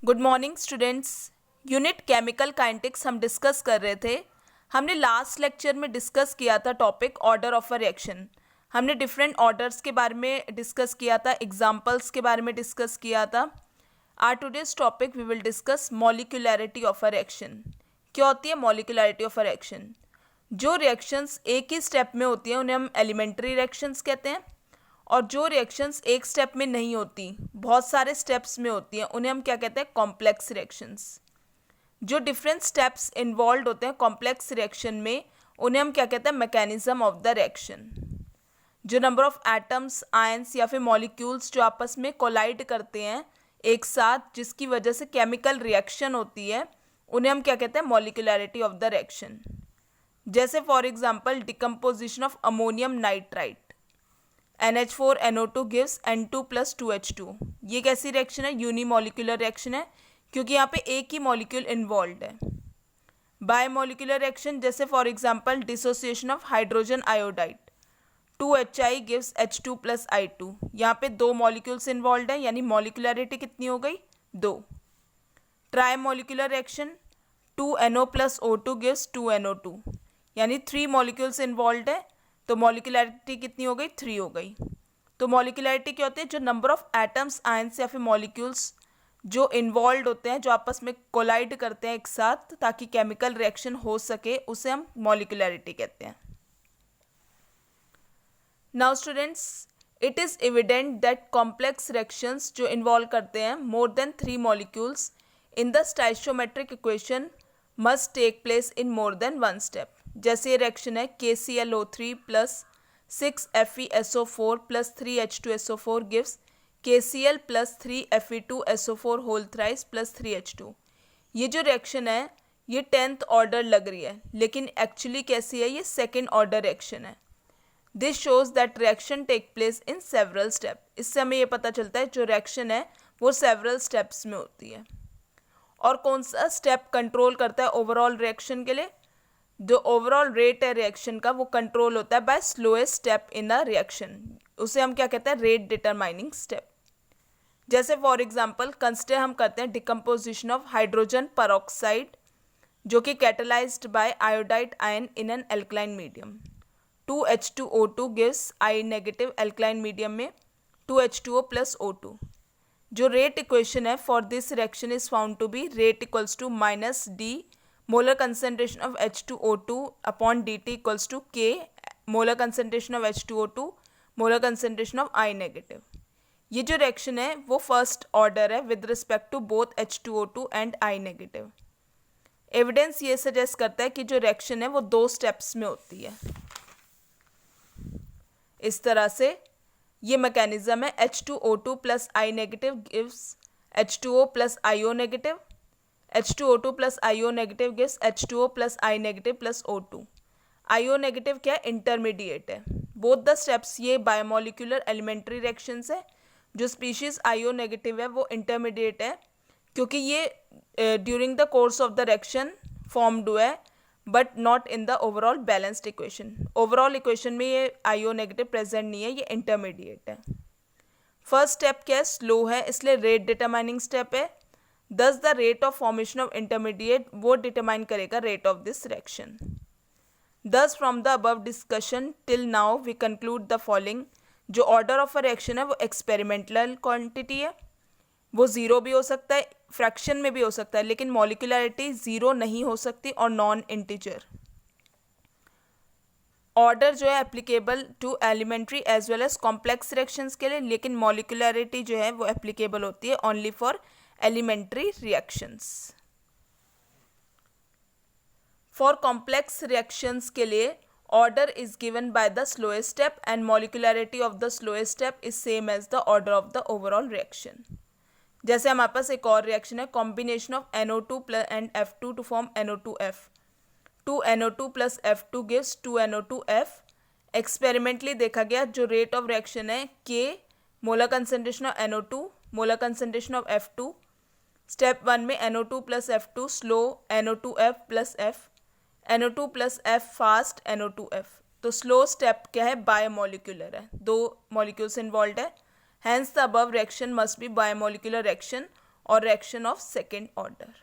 Good morning students. Unit chemical kinetics हम discuss कर रहे थे। हमने लास्ट लेक्चर में डिस्कस किया था topic order of a reaction. हमने डिफरेंट ऑर्डर्स के बारे में डिस्कस किया था, एग्जांपल्स के बारे में डिस्कस किया था। Our today's topic we will discuss molecularity of a reaction. क्या होती है मॉलिक्यूलैरिटी ऑफ अ रिएक्शन? जो रिएक्शंस एक ही स्टेप में होती हैं उन्हें हम एलिमेंट्री रिएक्शंस कहते हैं, और जो रिएक्शंस एक स्टेप में नहीं होती, बहुत सारे स्टेप्स में होती हैं, उन्हें हम क्या कहते हैं? Complex reactions. जो डिफरेंट स्टेप्स इन्वॉल्व होते हैं कॉम्प्लेक्स रिएक्शन में, उन्हें हम क्या कहते हैं? Mechanism of the reaction. जो नंबर ऑफ एटम्स, आयंस या फिर मॉलिक्यूल्स जो आपस में कोलाइड करते हैं एक साथ, जिसकी वजह से केमिकल रिएक्शन होती है, उन्हें हम क्या कहते हैं? मॉलिक्यूलैरिटी ऑफ द रिएक्शन। जैसे for example decomposition of ammonium nitrite, NH4NO2 gives N2 plus 2H2। ये कैसी रिएक्शन है? यूनिमोलिकुलर रिएक्शन है, क्योंकि यहाँ पे एक ही मॉलिक्यूल इन्वॉल्व है। बायोमोलिकुलर रिएक्शन, जैसे for example dissociation of hydrogen iodide, 2HI gives H2 plus I2। यहाँ पे दो मॉलिक्यूल्स इन्वॉल्व है, यानी मॉलिकुलरिटी कितनी हो गई? 2। ट्राइमोलिकुलर reaction, 2NO plus O2 gives 2NO2, यानी 3 मॉलिक्यूल्स इन्वॉल्व है, तो मॉलिक्यूलैरिटी कितनी हो गई? 3 हो गई। तो मॉलिक्यूलैरिटी क्या होती है? जो नंबर ऑफ एटम्स, आयंस या फिर मॉलिक्यूल्स जो इन्वॉल्व होते हैं, जो आपस में कोलाइड करते हैं एक साथ ताकि केमिकल रिएक्शन हो सके, उसे हम मॉलिक्यूलैरिटी कहते हैं। Now students, it is evident that complex reactions जो इन्वॉल्व करते हैं more than 3 molecules in the stoichiometric equation must take place in more than 1 step. जैसे ये रिएक्शन है KClO3 plus 6FeSO4 plus 3H2SO4 gives KCl plus 3Fe2SO4 whole thrice plus 3H2। ये जो reaction है ये 10th ऑर्डर लग रही है, लेकिन एक्चुअली कैसी है? ये सेकेंड ऑर्डर रिएक्शन है। This shows that reaction take place in several step. इससे हमें ये पता चलता है जो रिएक्शन है वो सेवरल स्टेप्स में होती है। और कौन सा स्टेप कंट्रोल करता है ओवरऑल रिएक्शन के लिए? जो ओवरऑल रेट है रिएक्शन का वो कंट्रोल होता है by slowest step in a reaction. उसे हम क्या कहते हैं? Rate determining step. जैसे फॉर एग्जांपल कंसिडर हम करते हैं डिकम्पोजिशन ऑफ हाइड्रोजन परऑक्साइड जो कि catalysed by iodide ion in an alkaline medium. 2H2O2 gives I negative alkaline medium में 2H2O प्लस O2। जो रेट इक्वेशन है for this reaction is found to be rate equals to minus D molar concentration of H2O2 upon dt equals to K molar concentration of H2O2 molar concentration of I negative। ये जो reaction है वो first order है with respect to both H2O2 and I negative. Evidence ये suggest करता है कि जो रिएक्शन है वो 2 स्टेप्स में होती है। इस तरह से ये मैकेनिज्म है H2O2 plus I negative gives H2O plus IO negative, H2O2 plus IO negative gives H2O plus I negative plus O2। IO negative क्या है? इंटरमीडिएट है। बोथ द स्टेप्स ये बायोमोलिकुलर एलिमेंट्री रिएक्शंस है। जो स्पीशीज IO नेगेटिव है वो intermediate है, क्योंकि ये during the course of the reaction formed हुआ है, but not in the overall balanced equation. Overall equation में ये IO नेगेटिव प्रेजेंट नहीं है, ये इंटरमीडिएट है। फर्स्ट स्टेप क्या है? स्लो है, इसलिए रेट डिटरमाइनिंग स्टेप है। Thus the rate of formation of intermediate वो डिटरमाइन करेगा rate of this reaction। Thus from the above discussion till now we conclude the following। जो order of a reaction है वो experimental quantity है, वो zero भी हो सकता है, फ्रैक्शन में भी हो सकता है, लेकिन मॉलिक्यूलैरिटी ज़ीरो नहीं हो सकती और नॉन इंटीजर। ऑर्डर जो है applicable to elementary as well as complex reactions के लिए, लेकिन मॉलिक्यूलैरिटी जो है वो एप्लीकेबल होती है only for elementary reactions। For complex reactions के लिए order is given by the slowest step and molecularity of the slowest step is same as the order of the overall reaction। जैसे हमारे पास एक और रिएक्शन है combination of NO2 and F2 to form NO2F। 2NO2 plus F2 gives 2NO2F। Experimentally देखा गया जो rate of reaction है K molar concentration of NO2 molar concentration of F2। Step 1 में NO2 plus F2 slow NO2F plus F, NO2 plus F fast NO2F। तो slow step क्या है? Bimolecular है, 2 molecules involve है, hence the above reaction must be bimolecular reaction और reaction of second order.